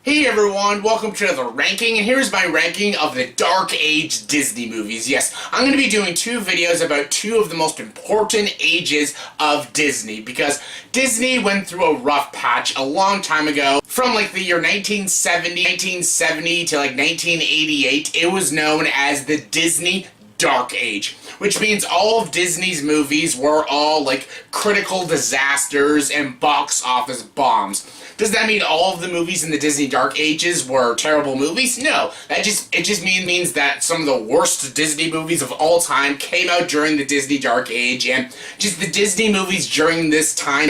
Hey everyone, welcome to another ranking, and here's my ranking of the Dark Age Disney movies. Yes, I'm going to be doing two videos about two of the most important ages of Disney, because Disney went through a rough patch a long time ago. From like the year 1970 to like 1988, it was known as the Disney Dark Age, which means all of Disney's movies were all like critical disasters and box office bombs. Does that mean all of the movies in the Disney Dark Ages were terrible movies? No. It just means that some of the worst Disney movies of all time came out during the Disney Dark Age, and just the Disney movies during this time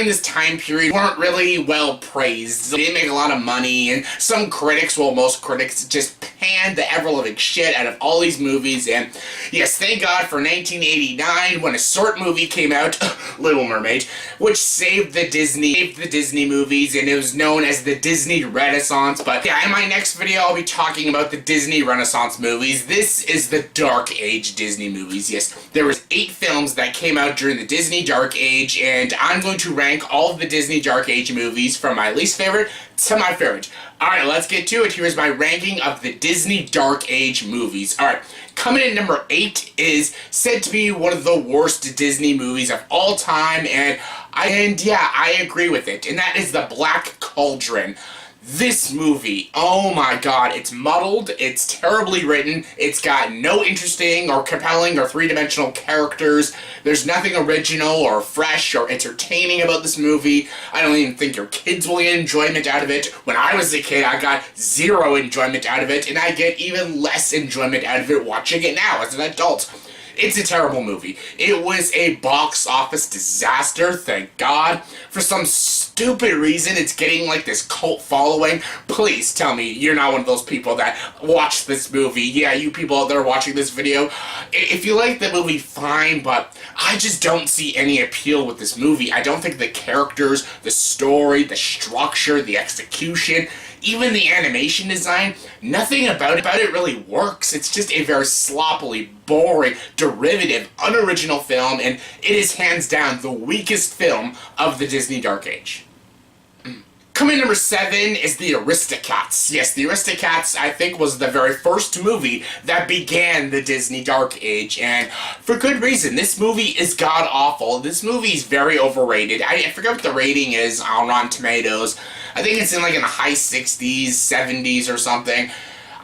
period, weren't really well praised. They didn't make a lot of money, and some critics, well, most critics, just panned the ever-living shit out of all these movies. And yes, thank God for 1989 when a short movie came out, Little Mermaid, which saved the Disney movies, and it was known as the Disney Renaissance. But yeah, in my next video I'll be talking about the Disney Renaissance movies. This is the Dark Age Disney movies. Yes, there was 8 films that came out during the Disney Dark Age, and I'm going to rank all of the Disney Dark Age movies from my least favorite to my favorite. Alright, let's get to it. Here's my ranking of the Disney Dark Age movies. Alright, coming in number 8 is said to be one of the worst Disney movies of all time, and yeah, I agree with it, and that is the Black Cauldron. This movie, oh my god, it's muddled, it's terribly written, it's got no interesting or compelling or three-dimensional characters, there's nothing original or fresh or entertaining about this movie. I don't even think your kids will get enjoyment out of it. When I was a kid, I got zero enjoyment out of it, and I get even less enjoyment out of it watching it now as an adult. It's a terrible movie. It was a box office disaster, thank God. For some stupid reason, it's getting like this cult following. Please tell me you're not one of those people that watch this movie. Yeah, you people out there watching this video, if you like the movie, fine, but I just don't see any appeal with this movie. I don't think the characters, the story, the structure, the execution, even the animation design, nothing about it really works. It's just a very sloppily, boring, derivative, unoriginal film, and it is hands down the weakest film of the Disney Dark Age. Coming in number 7 is the Aristocats. Yes, the Aristocats, I think, was the very first movie that began the Disney Dark Age, and for good reason. This movie is god-awful. This movie is very overrated. I forget what the rating is on Rotten Tomatoes. I think it's in like in the high 60s, 70s or something.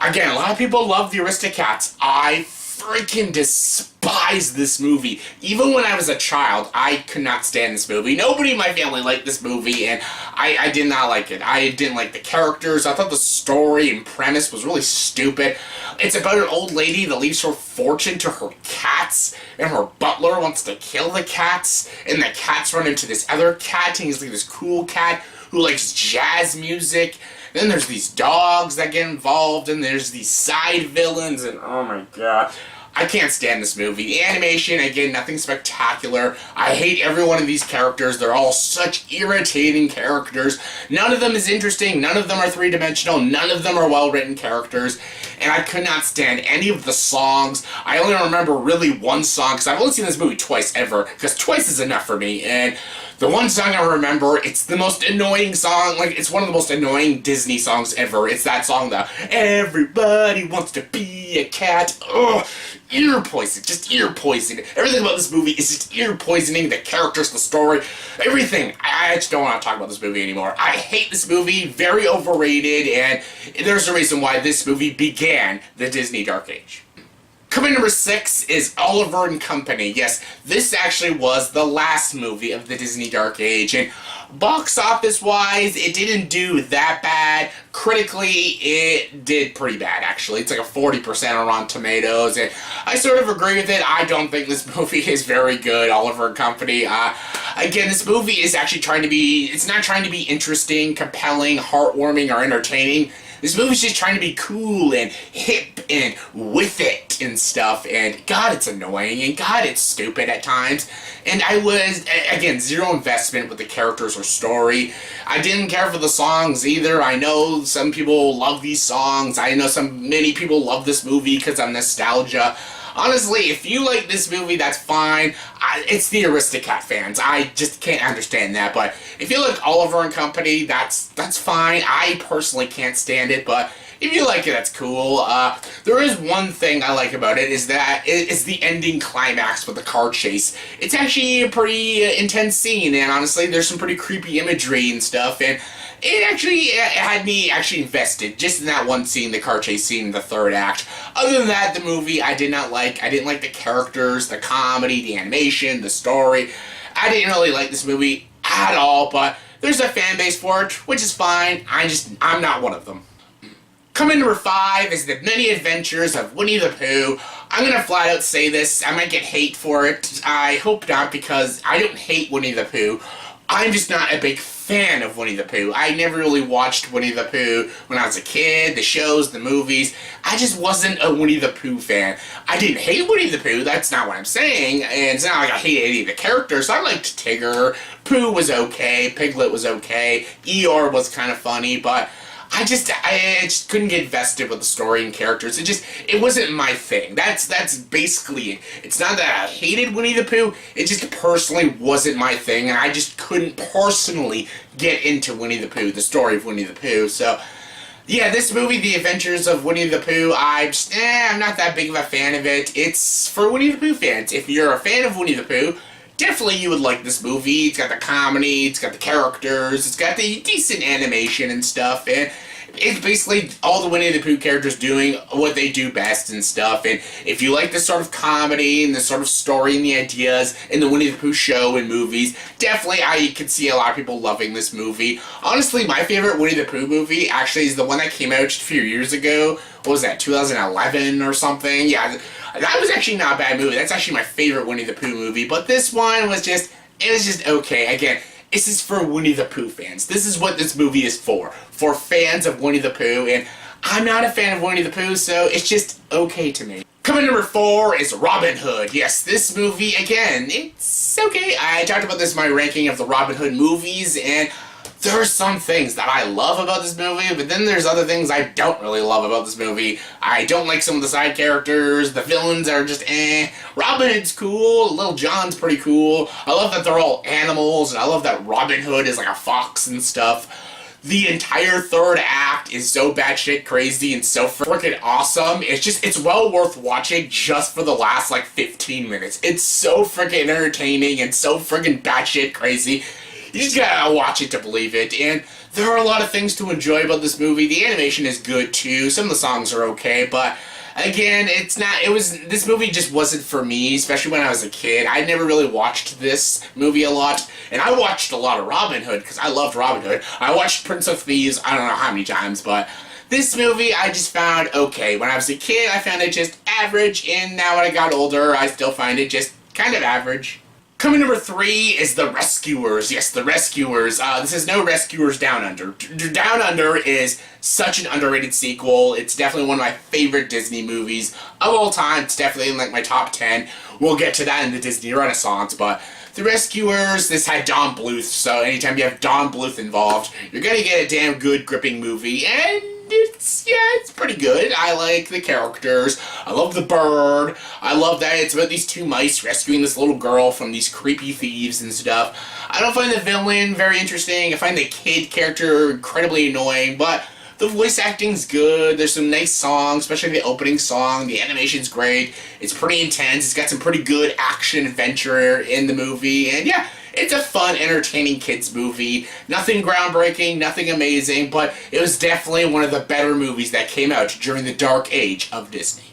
Again, a lot of people love the Aristocats. I freaking despise this movie. Even when I was a child, I could not stand this movie. Nobody in my family liked this movie, and I did not like it. I didn't like the characters. I thought the story and premise was really stupid. It's about an old lady that leaves her fortune to her cats, and her butler wants to kill the cats, and the cats run into this other cat, and he's like this cool cat who likes jazz music. Then there's these dogs that get involved, and there's these side villains, and oh my god. I can't stand this movie. The animation, again, nothing spectacular. I hate every one of these characters. They're all such irritating characters. None of them is interesting. None of them are three-dimensional. None of them are well-written characters. And I could not stand any of the songs. I only remember really one song, because I've only seen this movie twice ever, because twice is enough for me. And the one song I remember, it's the most annoying song, like, it's one of the most annoying Disney songs ever. It's that song, the Everybody Wants to Be a Cat. Ugh, ear poison, just ear poison. Everything about this movie is just ear poisoning, the characters, the story, everything. I just don't want to talk about this movie anymore. I hate this movie, very overrated, and there's a reason why this movie began the Disney Dark Age. Coming number 6 is Oliver and Company. Yes, this actually was the last movie of the Disney Dark Age, and box office wise, it didn't do that bad. Critically, it did pretty bad, actually. It's like a 40% on Rotten Tomatoes, and I sort of agree with it. I don't think this movie is very good, Oliver and Company. Again, this movie is actually it's not trying to be interesting, compelling, heartwarming, or entertaining. This movie's just trying to be cool and hip and with it and stuff, and God, it's annoying, and God, it's stupid at times. And I was, again, zero investment with the characters or story. I didn't care for the songs either. I know some people love these songs. I know many people love this movie because of nostalgia. honestly, if you like this movie, that's fine. It's the Aristocat fans. I just can't understand that. But if you like Oliver and Company, that's fine. I personally can't stand it, but if you like it, that's cool. There is one thing I like about it, is that it's the ending climax with the car chase. It's actually a pretty intense scene, and honestly, there's some pretty creepy imagery and stuff, and it had me invested just in that one scene, the car chase scene in the third act. Other than that, the movie I did not like. I didn't like the characters, the comedy, the animation, the story. I didn't really like this movie at all, but there's a fan base for it, which is fine. I'm not one of them. Coming number 5 is The Many Adventures of Winnie the Pooh. I'm gonna flat out say this. I might get hate for it. I hope not, because I don't hate Winnie the Pooh. I'm just not a big fan of Winnie the Pooh. I never really watched Winnie the Pooh when I was a kid, the shows, the movies. I just wasn't a Winnie the Pooh fan. I didn't hate Winnie the Pooh, that's not what I'm saying, and it's not like I hated any of the characters. I liked Tigger, Pooh was okay, Piglet was okay, Eeyore was kind of funny, but I just couldn't get invested with the story and characters. It wasn't my thing. That's basically it. It's not that I hated Winnie the Pooh, it just personally wasn't my thing, and I just couldn't personally get into Winnie the Pooh, the story of Winnie the Pooh. So, yeah, this movie, The Adventures of Winnie the Pooh, I'm not that big of a fan of it. It's for Winnie the Pooh fans. If you're a fan of Winnie the Pooh, definitely you would like this movie. It's got the comedy, it's got the characters, it's got the decent animation and stuff, and it's basically all the Winnie the Pooh characters doing what they do best and stuff. And if you like this sort of comedy and this sort of story and the ideas in the Winnie the Pooh show and movies, definitely I could see a lot of people loving this movie. Honestly, my favorite Winnie the Pooh movie actually is the one that came out just a few years ago. What was that, 2011 or something? Yeah, that was actually not a bad movie. That's actually my favorite Winnie the Pooh movie. But this one was just okay. Again, this is for Winnie the Pooh fans. This is what this movie is for fans of Winnie the Pooh, and I'm not a fan of Winnie the Pooh, so it's just okay to me. Coming number 4 is Robin Hood. Yes, this movie, again, it's okay. I talked about this in my ranking of the Robin Hood movies, and there are some things that I love about this movie, but then there's other things I don't really love about this movie. I don't like some of the side characters, the villains are just Robin Hood's cool, Little John's pretty cool. I love that they're all animals, and I love that Robin Hood is like a fox and stuff. The entire third act is so batshit crazy and so freaking awesome. It's well worth watching just for the last, 15 minutes. It's so freaking entertaining and so freaking batshit crazy. You just gotta watch it to believe it, and there are a lot of things to enjoy about this movie. The animation is good too, some of the songs are okay, but again, this movie just wasn't for me, especially when I was a kid. I never really watched this movie a lot, and I watched a lot of Robin Hood, because I loved Robin Hood. I watched Prince of Thieves, I don't know how many times, but this movie I just found okay. When I was a kid, I found it just average, and now when I got older, I still find it just kind of average. Coming number 3 is The Rescuers. Yes, The Rescuers. This is no Rescuers Down Under. Down Under is such an underrated sequel. It's definitely one of my favorite Disney movies of all time. It's definitely in my top 10. We'll get to that in the Disney Renaissance, but The Rescuers, this had Don Bluth, so anytime you have Don Bluth involved, you're gonna get a damn good, gripping movie, and it's pretty good. I like the characters. I love the bird. I love that it's about these 2 mice rescuing this little girl from these creepy thieves and stuff. I don't find the villain very interesting. I find the kid character incredibly annoying, but the voice acting's good. There's some nice songs, especially the opening song. The animation's great. It's pretty intense. It's got some pretty good action adventure in the movie, and yeah, it's a fun, entertaining kids movie. Nothing groundbreaking, nothing amazing, but it was definitely one of the better movies that came out during the dark age of Disney.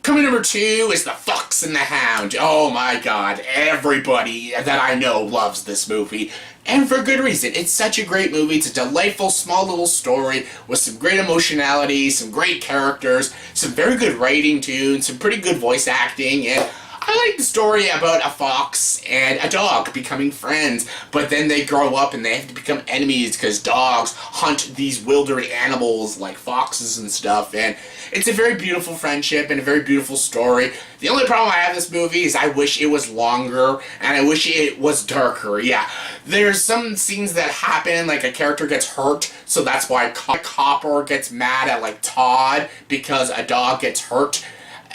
Coming number 2 is The Fox and the Hound. Oh my god, everybody that I know loves this movie. And for good reason. It's such a great movie. It's a delightful, small little story with some great emotionality, some great characters, some very good writing too, and some pretty good voice acting, and I like the story about a fox and a dog becoming friends, but then they grow up and they have to become enemies because dogs hunt these wilder animals like foxes and stuff, and it's a very beautiful friendship and a very beautiful story. The only problem I have with this movie is I wish it was longer and I wish it was darker. Yeah, there's some scenes that happen, like a character gets hurt, so that's why Copper gets mad at Todd because a dog gets hurt.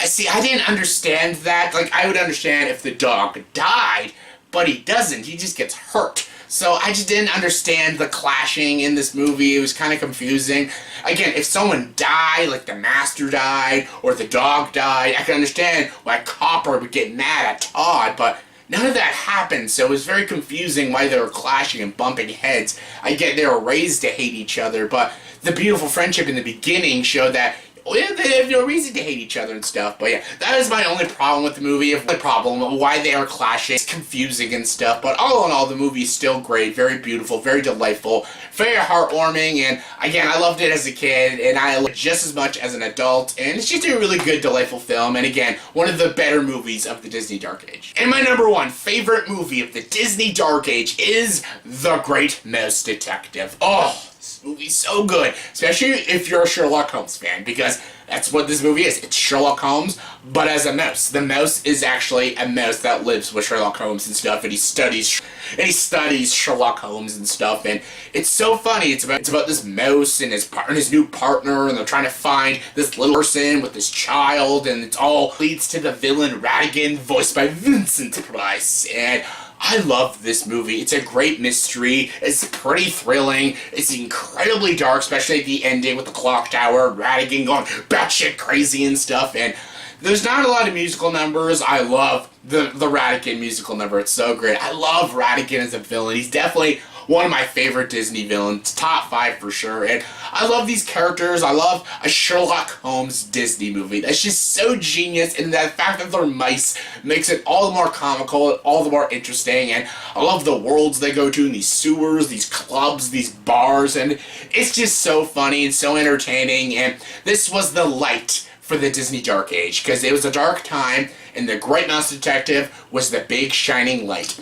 See, I didn't understand that. Like, I would understand if the dog died, but he doesn't. He just gets hurt. So I just didn't understand the clashing in this movie. It was kind of confusing. Again, if someone died, like the master died, or the dog died, I can understand why Copper would get mad at Todd, but none of that happened, so it was very confusing why they were clashing and bumping heads. I get they were raised to hate each other, but the beautiful friendship in the beginning showed that they have no reason to hate each other and stuff. But yeah, that is my only problem with the movie. The problem, why they are clashing. It's confusing and stuff. But all in all, the movie is still great. Very beautiful, very delightful, very heartwarming. And again, I loved it as a kid, and I loved it just as much as an adult. And it's just a really good, delightful film. And again, one of the better movies of the Disney Dark Age. And my number one favorite movie of the Disney Dark Age is The Great Mouse Detective. Oh, this movie's so good, especially if you're a Sherlock Holmes fan, because that's what this movie is. It's Sherlock Holmes, but as a mouse. The mouse is actually a mouse that lives with Sherlock Holmes and stuff, and he studies Sherlock Holmes and stuff, and it's so funny. It's about this mouse and his new partner, and they're trying to find this little person with this child, and it all leads to the villain Ratigan, voiced by Vincent Price, and I love this movie. It's a great mystery. It's pretty thrilling. It's incredibly dark, especially at the ending with the clock tower, Ratigan going batshit crazy and stuff. And there's not a lot of musical numbers. I love the Ratigan musical number. It's so great. I love Ratigan as a villain. He's definitely one of my favorite Disney villains. Top 5 for sure. And I love these characters. I love a Sherlock Holmes Disney movie. That's just so genius, and the fact that they're mice makes it all the more comical, all the more interesting. And I love the worlds they go to, and these sewers, these clubs, these bars, and it's just so funny and so entertaining. And this was the light for the Disney Dark Age, because it was a dark time, and The Great Mouse Detective was the big shining light.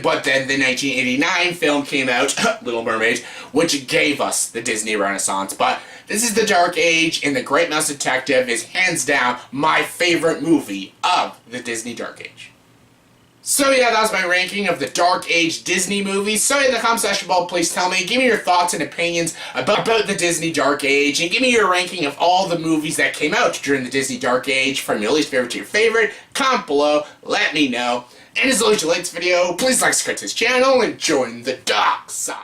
But then the 1989 film came out, Little Mermaid, which gave us the Disney Renaissance. But this is the Dark Age, and The Great Mouse Detective is hands down my favorite movie of the Disney Dark Age. So yeah, that was my ranking of the Dark Age Disney movies. So in the comment section below, please tell me, give me your thoughts and opinions about the Disney Dark Age, and give me your ranking of all the movies that came out during the Disney Dark Age, from your least favorite to your favorite. Comment below, let me know. And as always, if you like this video, please like, subscribe to this channel, and join the dark side.